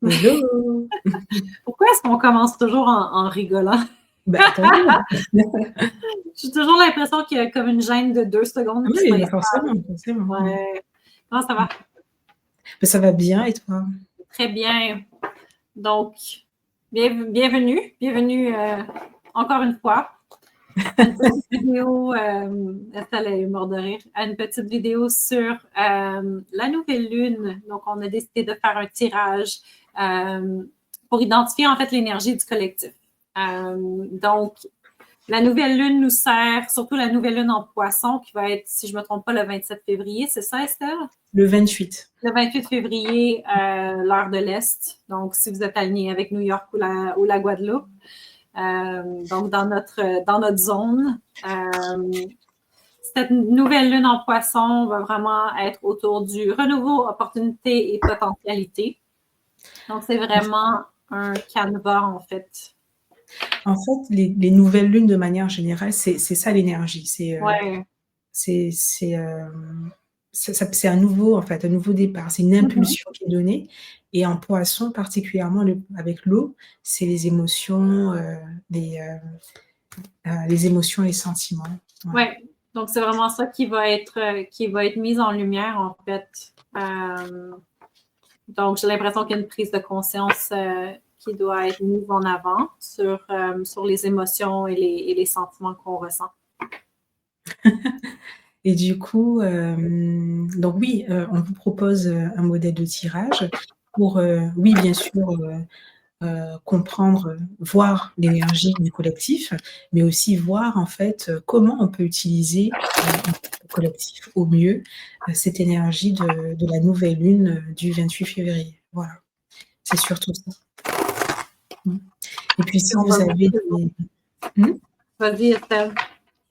Hello! Pourquoi est-ce qu'on commence toujours en rigolant? Tant mieux. J'ai toujours l'impression qu'il y a comme une gêne de 2 secondes qui Oui, s'installe. forcément. Ouais. Comment ça va? Ça va bien et toi? Très bien. Donc, bienvenue encore une fois à une petite vidéo, Estelle est morte de rire, à une petite vidéo sur la nouvelle lune. Donc, on a décidé de faire un tirage pour identifier en fait l'énergie du collectif. Donc, la nouvelle lune nous sert, surtout la nouvelle lune en poisson, qui va être, si je ne me trompe pas, le 27 février. C'est ça, Estelle? Le 28. Le 28 février, l'heure de l'Est. Donc, si vous êtes aligné avec New York ou la Guadeloupe. Donc, dans notre zone. Cette nouvelle lune en poisson va vraiment être autour du renouveau, opportunité et potentialité. Donc, c'est vraiment un canevas, en fait. En fait, les nouvelles lunes, de manière générale, c'est ça l'énergie. C'est Ouais. un nouveau départ. C'est une impulsion qui est donnée. Et en poisson, particulièrement avec l'eau, c'est les émotions, les émotions, les sentiments. Ouais. Donc, c'est vraiment ça qui va être mis en lumière, en fait. Donc, j'ai l'impression qu'il y a une prise de conscience qui doit être mise en avant sur les émotions et les sentiments qu'on ressent. Et du coup, donc oui, on vous propose un modèle de tirage pour, oui, bien sûr, comprendre, voir l'énergie du collectif, mais aussi voir en fait, comment on peut utiliser, le collectif au mieux, cette énergie de la nouvelle lune, du 28 février. Voilà, c'est surtout ça. Et puis si vous avez des Vas-y, Estelle.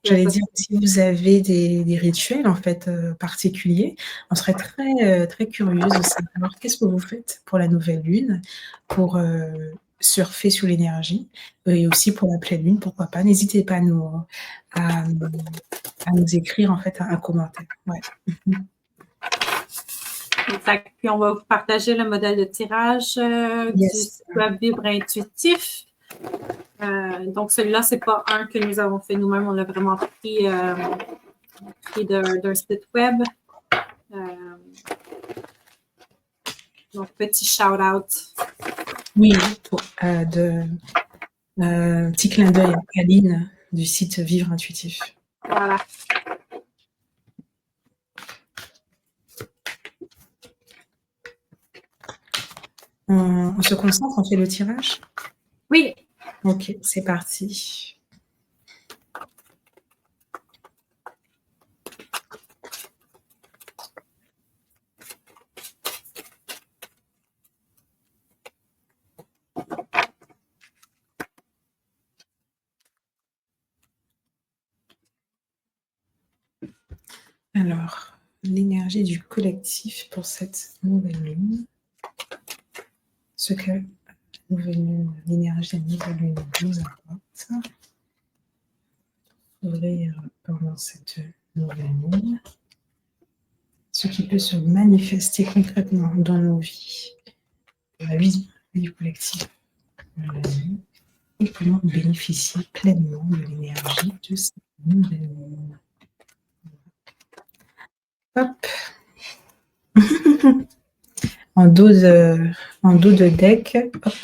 j'allais dire, si vous avez des rituels en fait, particuliers, on serait très curieuse de savoir qu'est-ce que vous faites pour la nouvelle lune, pour, surfer sur l'énergie et aussi pour la pleine lune, pourquoi pas. N'hésitez pas à nous écrire en fait un commentaire. Ouais. Exact. Puis on va vous partager le modèle de tirage du Yes. site web Vibre Intuitif. Donc celui-là, c'est pas un que nous avons fait nous-mêmes, on l'a vraiment pris d'un site web. Donc petit shout-out. Oui, petit clin d'œil à Aline du site Vivre Intuitif. Voilà. On se concentre, on fait le tirage? Oui. OK, c'est parti. Alors, l'énergie du collectif pour cette nouvelle lune. Ce que la nouvelle lune, l'énergie de la nouvelle lune nous apporte. Ouvrir pendant cette nouvelle lune. Ce qui peut se manifester concrètement dans nos vies. La vie du collectif de la lune. Et comment bénéficier pleinement de l'énergie de cette nouvelle lune. Hop. En dos de deck, hop,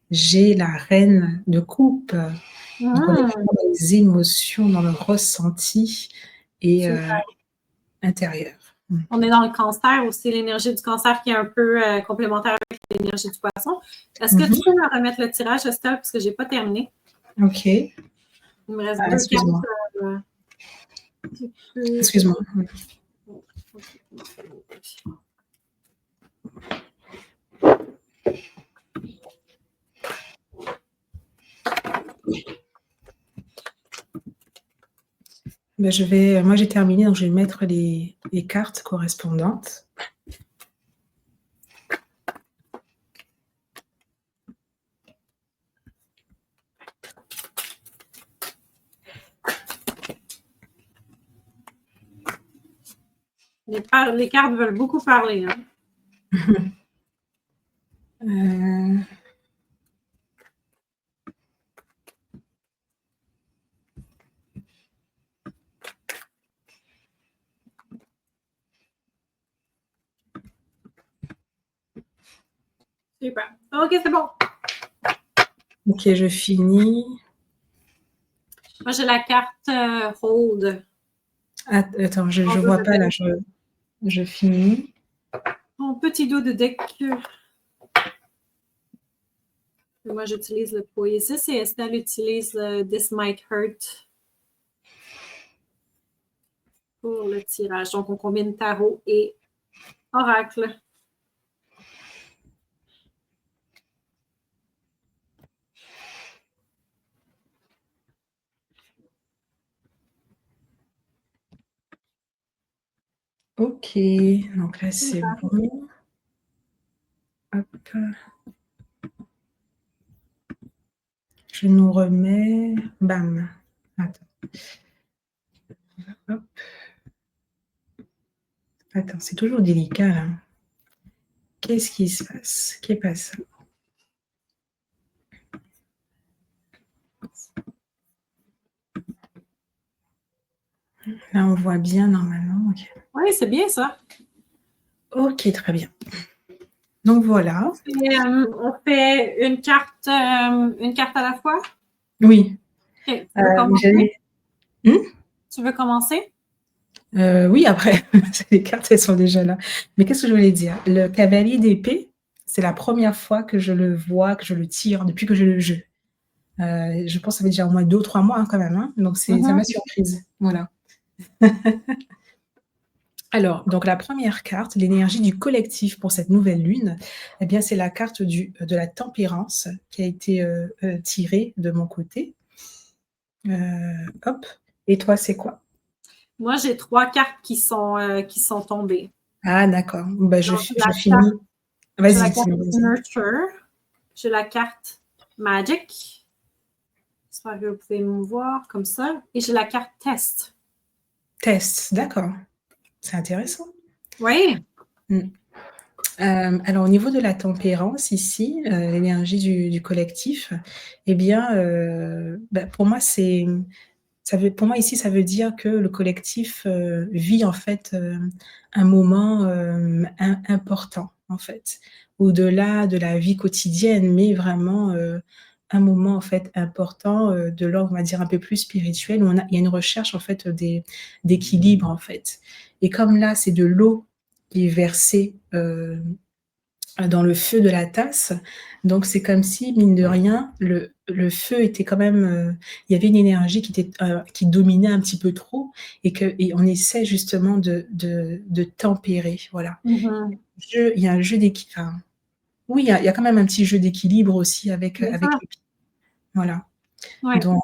j'ai la reine de coupe. Donc on est vraiment dans les émotions, dans le ressenti et intérieur. On est dans le cancer aussi, l'énergie du cancer qui est un peu complémentaire avec l'énergie du poisson. Est-ce que tu peux me remettre le tirage, Estelle, parce que je n'ai pas terminé? OK. Il me reste deux Excuse-moi. cartes. Excuse-moi. Moi j'ai terminé, donc je vais mettre les cartes correspondantes. Les cartes veulent beaucoup parler. Hein? Euh, Super. OK, c'est bon. ok, je finis. Moi, j'ai la carte Hold. Attends, je Hold vois the pas là, deck. je finis. Mon petit dos de deck. Moi, j'utilise le Poésis et Estelle utilise le This Might Hurt pour le tirage. Donc, on combine tarot et oracle. Ok, donc là c'est bon. Hop. Je nous remets. Bam. Attends. Hop. Attends, c'est toujours délicat là. Qu'est-ce qui se passe? Qu'est passé? Là, on voit bien normalement. Okay. Oui, c'est bien ça. Ok, très bien. Donc voilà. On fait une carte à la fois? Oui. Okay. Tu veux commencer? Tu veux commencer? Oui, après, les cartes, elles sont déjà là. Mais qu'est-ce que je voulais dire? Le cavalier d'épée, c'est la première fois que je le vois, que je le tire depuis que je le joue. Je pense que ça fait déjà au moins 2 ou 3 mois hein, quand même. Hein, donc, ça m'a surprise. Voilà. Alors, donc la première carte, l'énergie du collectif pour cette nouvelle lune, eh bien, c'est la carte de la tempérance qui a été tirée de mon côté. Hop. Et toi, c'est quoi? Moi, j'ai 3 cartes qui sont tombées. Ah, d'accord. Bah, je finis. J'ai la Vas-y, carte vas-y. Nurture. J'ai la carte Magic. J'espère que vous pouvez me voir comme ça. Et j'ai la carte Test. Test, d'accord. C'est intéressant. Oui. Alors, au niveau de la tempérance, ici, l'énergie du collectif, eh bien, bah, pour moi, pour moi, ici, ça veut dire que le collectif vit en fait un moment important, en fait, au-delà de la vie quotidienne, mais vraiment un moment en fait important de l'ordre, on va dire, un peu plus spirituel, où il y a une recherche en fait d'équilibre, en fait. Et comme là, c'est de l'eau qui est versée dans le feu de la tasse. Donc c'est comme si, mine de rien, le feu était quand même, il y avait une énergie qui dominait un petit peu trop et on essaie justement de tempérer, voilà. Mm-hmm. Il y a un jeu d'équilibre, enfin, oui, il y a quand même un petit jeu d'équilibre aussi avec les pieds. Voilà. Ouais. Donc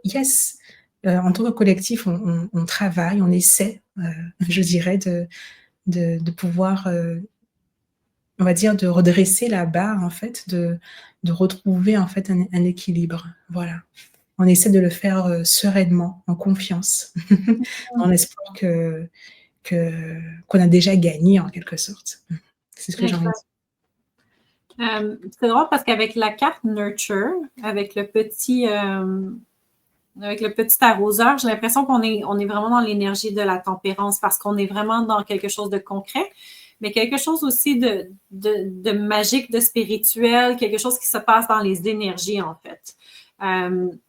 yes, en tant que collectif, on travaille, on essaie, je dirais de pouvoir, on va dire de redresser la barre en fait, de retrouver en fait un équilibre. Voilà. On essaie de le faire, sereinement, en confiance, dans l'espoir qu'on a déjà gagné en quelque sorte. C'est ce que j'ai envie de dire. C'est drôle parce qu'avec la carte Nurture, avec le petit arroseur, j'ai l'impression qu'on est vraiment dans l'énergie de la tempérance parce qu'on est vraiment dans quelque chose de concret, mais quelque chose aussi de magique, de spirituel, quelque chose qui se passe dans les énergies, en fait.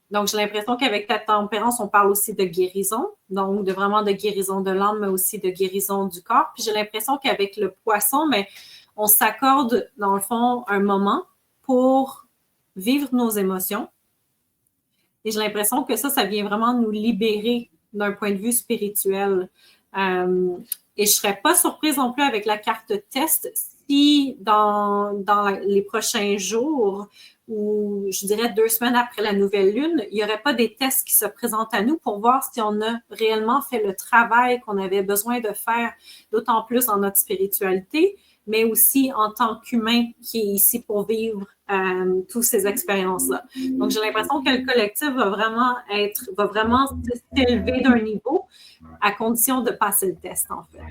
Donc, j'ai l'impression qu'avec la tempérance, on parle aussi de guérison, donc vraiment de guérison de l'âme, mais aussi de guérison du corps. Puis j'ai l'impression qu'avec le poisson, mais on s'accorde, dans le fond, un moment pour vivre nos émotions. Et j'ai l'impression que ça vient vraiment nous libérer d'un point de vue spirituel. Et je ne serais pas surprise non plus avec la carte test si dans les prochains jours, ou je dirais 2 semaines après la nouvelle lune, il n'y aurait pas des tests qui se présentent à nous pour voir si on a réellement fait le travail qu'on avait besoin de faire, d'autant plus dans notre spiritualité, mais aussi en tant qu'humain qui est ici pour vivre toutes ces expériences-là. Donc, j'ai l'impression que le collectif va vraiment s'élever d'un niveau à condition de passer le test, en fait.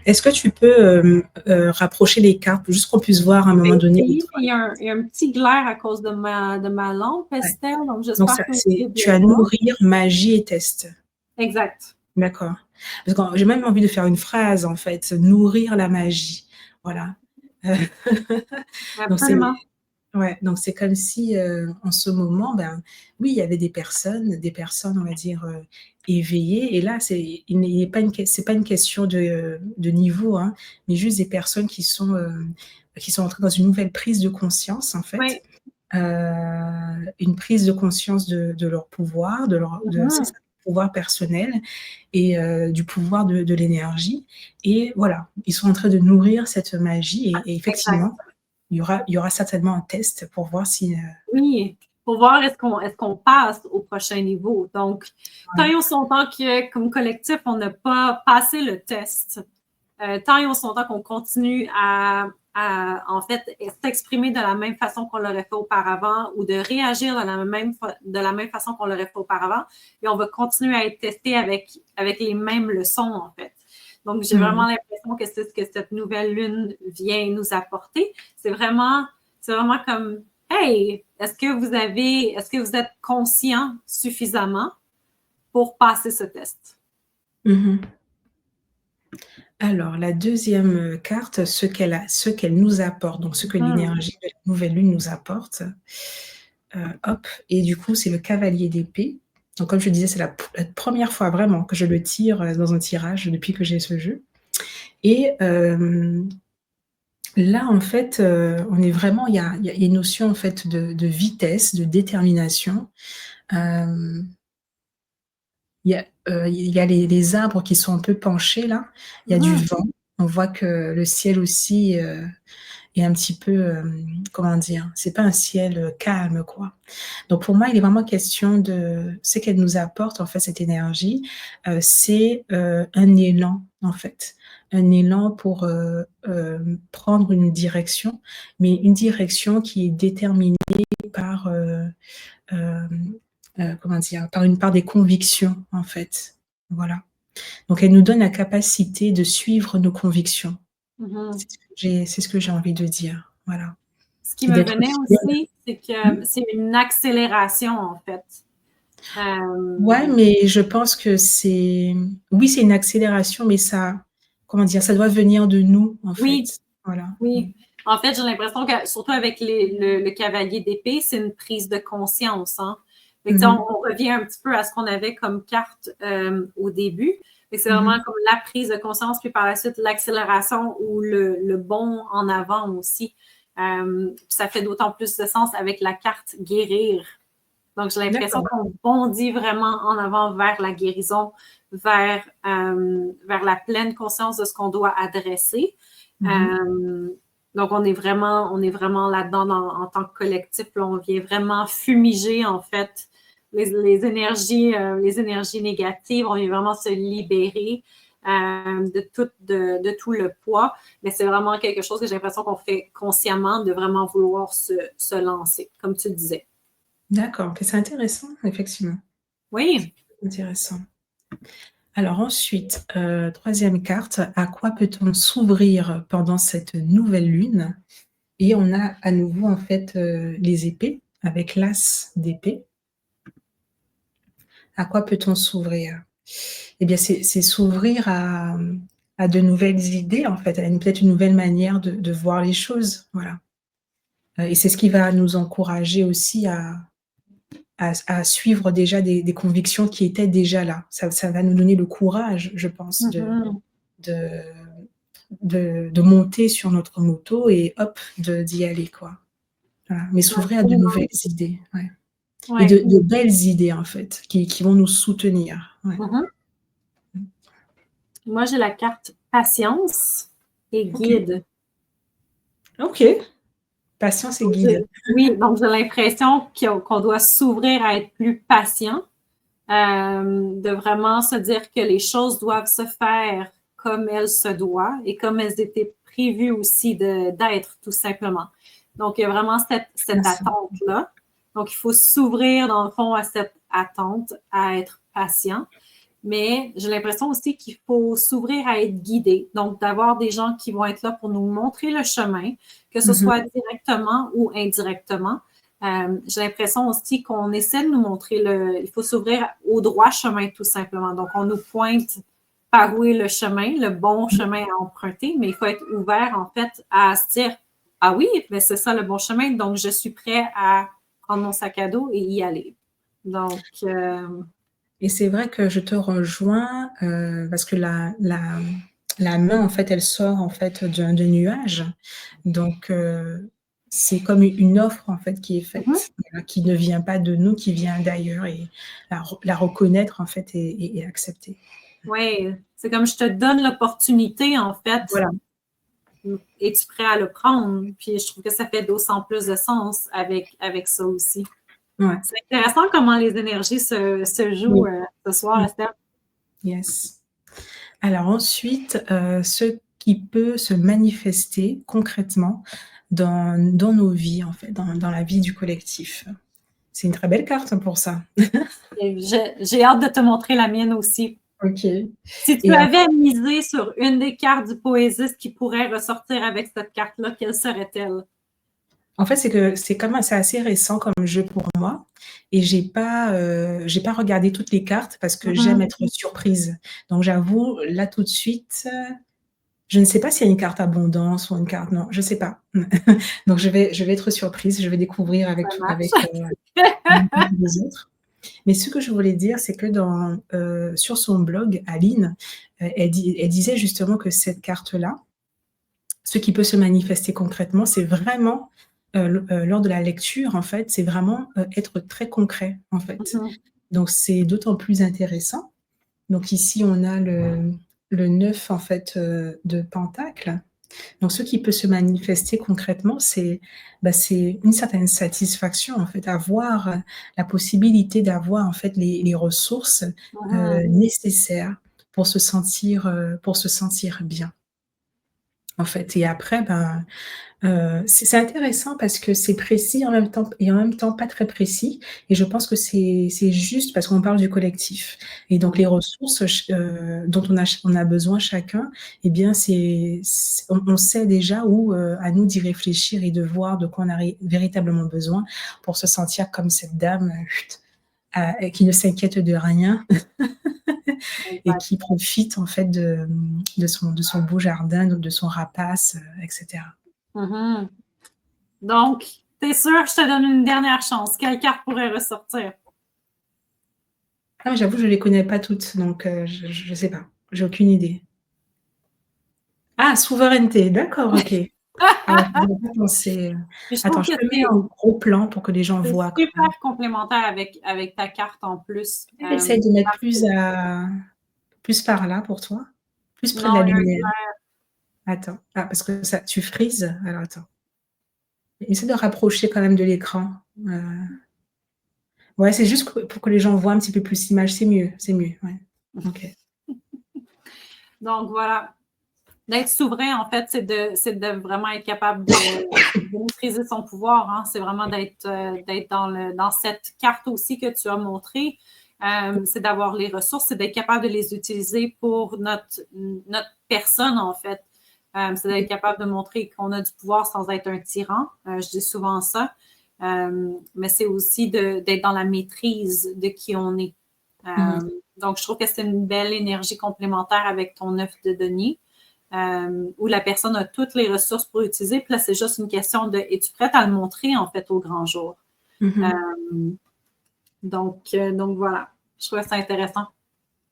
Est-ce que tu peux rapprocher les cartes, juste qu'on puisse voir à un moment donné? Il y a un petit glaire à cause de ma lampe, Estelle, donc Donc, j'espère que tu as nourrir, magie et test. Exact. D'accord. Parce que j'ai même envie de faire une phrase, en fait, nourrir la magie. Voilà. Absolument. Donc c'est comme si en ce moment, ben oui, il y avait des personnes, on va dire éveillées. Et là, c'est pas une question de niveau, hein, mais juste des personnes qui sont entrées dans une nouvelle prise de conscience, en fait. Oui. Une prise de conscience de leur pouvoir, de pouvoir personnel et du pouvoir de l'énergie. Et voilà, ils sont en train de nourrir cette magie. Et effectivement, exact. Il y aura certainement un test pour voir si... Oui, pour voir est-ce qu'on passe au prochain niveau. Donc, tant et aussi longtemps que, comme collectif, on n'a pas passé le test, tant et aussi longtemps qu'on continue à en fait, s'exprimer de la même façon qu'on l'aurait fait auparavant ou de réagir de la même façon qu'on l'aurait fait auparavant, et on va continuer à être testé avec les mêmes leçons, en fait. Donc, j'ai vraiment l'impression que c'est ce que cette nouvelle lune vient nous apporter. C'est vraiment comme, hey, est-ce que vous êtes conscient suffisamment pour passer ce test? Alors, la deuxième carte, ce qu'elle nous apporte, donc ce que l'énergie de la nouvelle lune nous apporte. Hop, et du coup, c'est le cavalier d'épée. Donc, comme je disais, c'est la première fois vraiment que je le tire dans un tirage depuis que j'ai ce jeu. Et là, en fait, on est vraiment, il y a une notion en fait de vitesse, de détermination. Il y a les arbres qui sont un peu penchés là. Il y a du vent. On voit que le ciel aussi est un petit peu, comment dire, c'est pas un ciel calme, quoi. Donc pour moi, il est vraiment question de ce qu'elle nous apporte, en fait, cette énergie, c'est un élan, en fait. Un élan pour prendre une direction, mais une direction qui est déterminée par, comment dire, par des convictions, en fait. Voilà. Donc elle nous donne la capacité de suivre nos convictions. C'est ce que j'ai envie de dire. Voilà. Ce qui me venait aussi, c'est que c'est une accélération, en fait. Ouais, mais je pense que oui, c'est une accélération, mais ça, comment dire, ça doit venir de nous, en fait. Voilà. Oui. En fait, j'ai l'impression que, surtout avec le cavalier d'épée, c'est une prise de conscience. Hein? On revient un petit peu à ce qu'on avait comme carte au début. C'est vraiment comme la prise de conscience, puis par la suite, l'accélération ou le bond en avant aussi. Ça fait d'autant plus de sens avec la carte guérir. Donc, j'ai l'impression qu'on bondit vraiment en avant vers la guérison, vers la pleine conscience de ce qu'on doit adresser. Donc, on est vraiment là-dedans en tant que collectif. Là, on vient vraiment fumiger, en fait, les énergies négatives. On vient vraiment se libérer de tout le poids. Mais c'est vraiment quelque chose que j'ai l'impression qu'on fait consciemment de vraiment vouloir se lancer, comme tu le disais. D'accord, c'est intéressant, effectivement. Oui. C'est intéressant. Alors ensuite, troisième carte, à quoi peut-on s'ouvrir pendant cette nouvelle lune? Et on a à nouveau, en fait, les épées, avec l'as d'épée. À quoi peut-on s'ouvrir? Eh bien, c'est s'ouvrir à de nouvelles idées, en fait, à peut-être une nouvelle manière de voir les choses, voilà. Et c'est ce qui va nous encourager aussi à suivre déjà des convictions qui étaient déjà là. Ça va nous donner le courage, je pense, de monter sur notre moto et hop, d'y aller, quoi. Voilà. Mais s'ouvrir à de nouvelles idées, ouais. Et de belles idées, en fait, qui vont nous soutenir. Ouais. Moi, j'ai la carte patience et guide. OK. Patience et guide. Oui, donc j'ai l'impression qu'on doit s'ouvrir à être plus patient, de vraiment se dire que les choses doivent se faire comme elles se doivent et comme elles étaient prévu aussi d'être, tout simplement. Donc, il y a vraiment cette attente-là. Donc, il faut s'ouvrir, dans le fond, à cette attente, à être patient. Mais j'ai l'impression aussi qu'il faut s'ouvrir à être guidé. Donc, d'avoir des gens qui vont être là pour nous montrer le chemin, que ce soit directement ou indirectement. J'ai l'impression aussi qu'on essaie de nous montrer il faut s'ouvrir au droit chemin, tout simplement. Donc, on nous pointe par où est le chemin, le bon chemin à emprunter, mais il faut être ouvert, en fait, à se dire, ah oui, mais c'est ça le bon chemin, donc je suis prêt à prendre mon sac à dos et y aller. Donc, Et c'est vrai que je te rejoins, parce que la main, en fait, elle sort, en fait, d'un nuage. Donc, c'est comme une offre, en fait, qui est faite, qui ne vient pas de nous, qui vient d'ailleurs, et la reconnaître, en fait, et accepter. Oui, c'est comme je te donne l'opportunité, en fait. Voilà. Es-tu prêt à le prendre? Puis je trouve que ça fait d'autant plus de sens avec ça aussi. Ouais. C'est intéressant comment les énergies se jouent ce soir, Esther. Yes. Alors ensuite, ce qui peut se manifester concrètement dans nos vies, en fait, dans la vie du collectif. C'est une très belle carte pour ça. J'ai hâte de te montrer la mienne aussi. OK. Si tu avais misé sur une des cartes du poésiste qui pourrait ressortir avec cette carte-là, quelle serait-elle? En fait, c'est assez récent comme jeu pour moi, et j'ai pas regardé toutes les cartes parce que j'aime être surprise. Donc j'avoue, là, tout de suite, je ne sais pas s'il y a une carte abondance ou une carte, non, je sais pas. Donc je vais être surprise, je vais découvrir avec les autres. Mais ce que je voulais dire, c'est que sur son blog, Aline, elle disait justement que cette carte-là, ce qui peut se manifester concrètement, c'est vraiment, lors de la lecture, en fait, c'est vraiment, être très concret, en fait. Donc c'est d'autant plus intéressant. Donc ici, on a le 9, en fait, de pentacles. Donc ce qui peut se manifester concrètement, c'est une certaine satisfaction, en fait, avoir la possibilité d'avoir, en fait, les ressources, nécessaires pour se sentir bien, en fait. Et après, c'est intéressant parce que c'est précis en même temps et en même temps pas très précis, et je pense que c'est juste parce qu'on parle du collectif, et donc les ressources dont on a besoin chacun, eh bien on sait déjà où, à nous d'y réfléchir et de voir de quoi on a véritablement besoin pour se sentir comme cette dame, qui ne s'inquiète de rien et qui profite, en fait, de son beau jardin, de son rapace, etc. Donc, t'es sûre, je te donne une dernière chance. Quelle carte pourrait ressortir? Ah, j'avoue, je les connais pas toutes, donc je sais pas. J'ai aucune idée. Ah, souveraineté, d'accord, OK. Alors, j'avais pas pensé. Attends, je te mets au gros plan pour que les gens voient quand c'est même. super complémentaire avec ta carte en plus. Essaye de mettre plus par là pour toi, plus près de la Non, il y a un lumière. clair. Attends, parce que ça tu frises. Alors attends. Essaie de rapprocher quand même de l'écran. Ouais, c'est juste pour que les gens voient un petit peu plus l'image, c'est mieux, ouais. OK. Donc voilà. D'être souverain, en fait, c'est de vraiment être capable de maîtriser son pouvoir, hein. C'est vraiment d'être dans cette carte aussi que tu as montrée. C'est d'avoir les ressources, c'est d'être capable de les utiliser pour notre personne, en fait. C'est d'être capable de montrer qu'on a du pouvoir sans être un tyran. Je dis souvent ça. Mais c'est aussi d'être dans la maîtrise de qui on est. Donc, je trouve que c'est une belle énergie complémentaire avec ton œuf de denier, où la personne a toutes les ressources pour utiliser. Puis là, c'est juste une question de es-tu prête à le montrer, en fait, au grand jour? Donc voilà. Je trouve ça intéressant.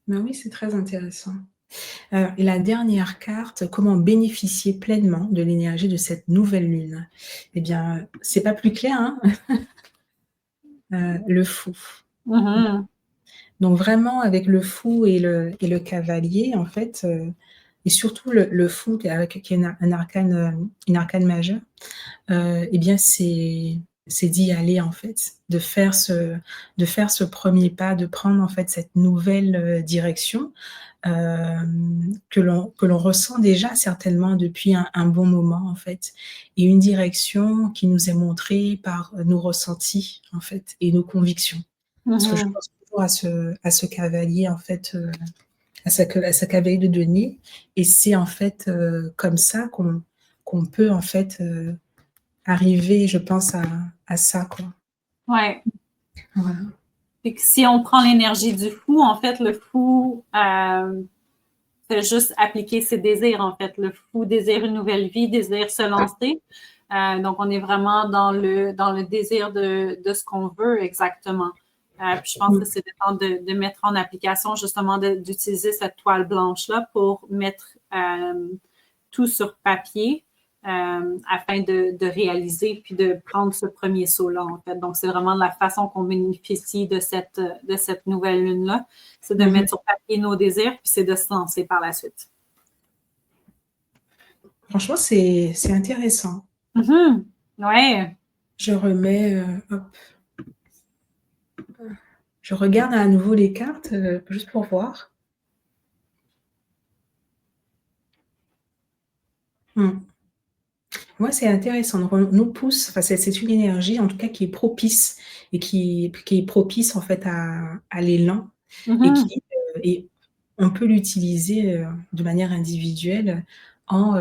Ben oui, c'est très intéressant. Et la dernière carte, comment bénéficier pleinement de l'énergie de cette nouvelle lune? Eh bien, c'est pas plus clair, hein? Le fou. Donc vraiment avec le fou et le cavalier, en fait, et surtout le fou qui est un arcane, une arcane majeure, eh bien c'est d'y aller, en fait, de faire ce premier pas, de prendre, en fait, cette nouvelle, direction, que l'on ressent déjà certainement depuis un bon moment, en fait, et une direction qui nous est montrée par nos ressentis, en fait, et nos convictions. Parce que je Mhm. pense toujours à ce cavalier, en fait, à sa cavalier de denier, et c'est, en fait, comme ça qu'on peut, en fait, arriver, je pense, à ça, quoi. Ouais. Voilà. Fait que si on prend l'énergie du fou, en fait, le fou fait juste appliquer ses désirs, en fait. Le fou désire une nouvelle vie, désire se lancer. Donc, on est vraiment dans le désir de ce qu'on veut exactement. Puis je pense que Mmh. c'est le temps de mettre en application, justement, d'utiliser cette toile blanche-là pour mettre tout sur papier afin de réaliser puis de prendre ce premier saut-là, en fait. Donc, c'est vraiment la façon qu'on bénéficie de cette nouvelle lune-là, c'est de Mmh. mettre sur papier nos désirs puis c'est de se lancer par la suite. Franchement, c'est intéressant. Mhm. Ouais. Je remets, hop, je regarde à nouveau les cartes, juste pour voir. Mmh. Ouais, c'est intéressant. Donc on nous pousse, enfin, c'est une énergie, en tout cas, qui est propice, et qui est propice, en fait, à l'élan, et Mhm. et on peut l'utiliser, de manière individuelle, en,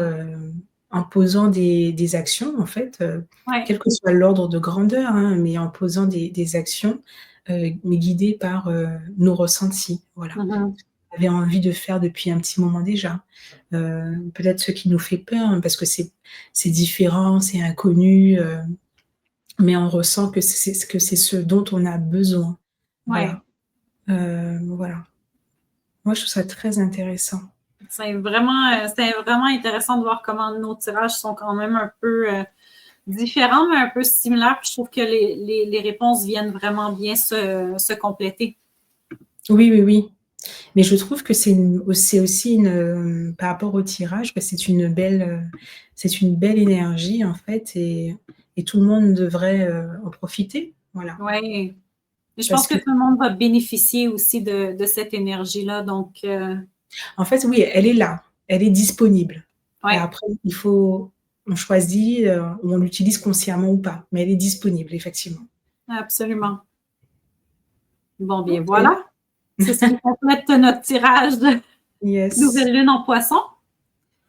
en posant des actions, en fait, Ouais. quel que soit l'ordre de grandeur, hein, mais en posant des actions, mais guidées par, nos ressentis, voilà. Mhm. Avait envie de faire depuis un petit moment déjà. Peut-être ce qui nous fait peur, hein, parce que c'est différent, c'est inconnu, mais on ressent que c'est ce dont on a besoin. Ouais. Voilà, voilà. Moi, je trouve ça très intéressant. C'est vraiment intéressant de voir comment nos tirages sont quand même un peu différents, mais un peu similaires. Puis je trouve que les réponses viennent vraiment bien se compléter. Oui, oui, oui, mais je trouve que c'est aussi par rapport au tirage, que c'est une belle énergie, en fait, et tout le monde devrait, en profiter. Voilà, Oui. Et je pense parce que que, tout le monde va bénéficier aussi de cette énergie-là. Donc, en fait, oui, elle est là, elle est disponible. Et ouais, après, on choisit, ou on l'utilise consciemment ou pas, mais elle est disponible, effectivement. absolument. Bon, bien OK. voilà. C'est ce qui complète notre tirage de Yes, nouvelle lune en poisson.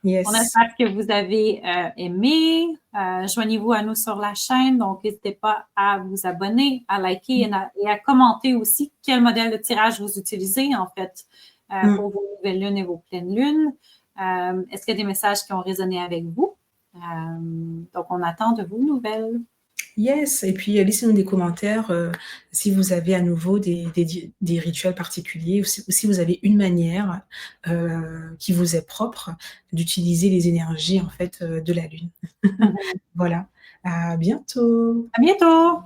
On yes. espère que vous avez aimé. Joignez-vous à nous sur la chaîne. Donc, n'hésitez pas à vous abonner, à liker et à commenter aussi quel modèle de tirage vous utilisez, en fait, Mmh. pour vos nouvelles lunes et vos pleines lunes. Est-ce qu'il y a des messages qui ont résonné avec vous? Donc, on attend de vos nouvelles. Yes, et puis, laissez-nous des commentaires, si vous avez à nouveau des rituels particuliers, ou si vous avez une manière, qui vous est propre, d'utiliser les énergies, en fait, de la lune. Voilà. À bientôt. À bientôt!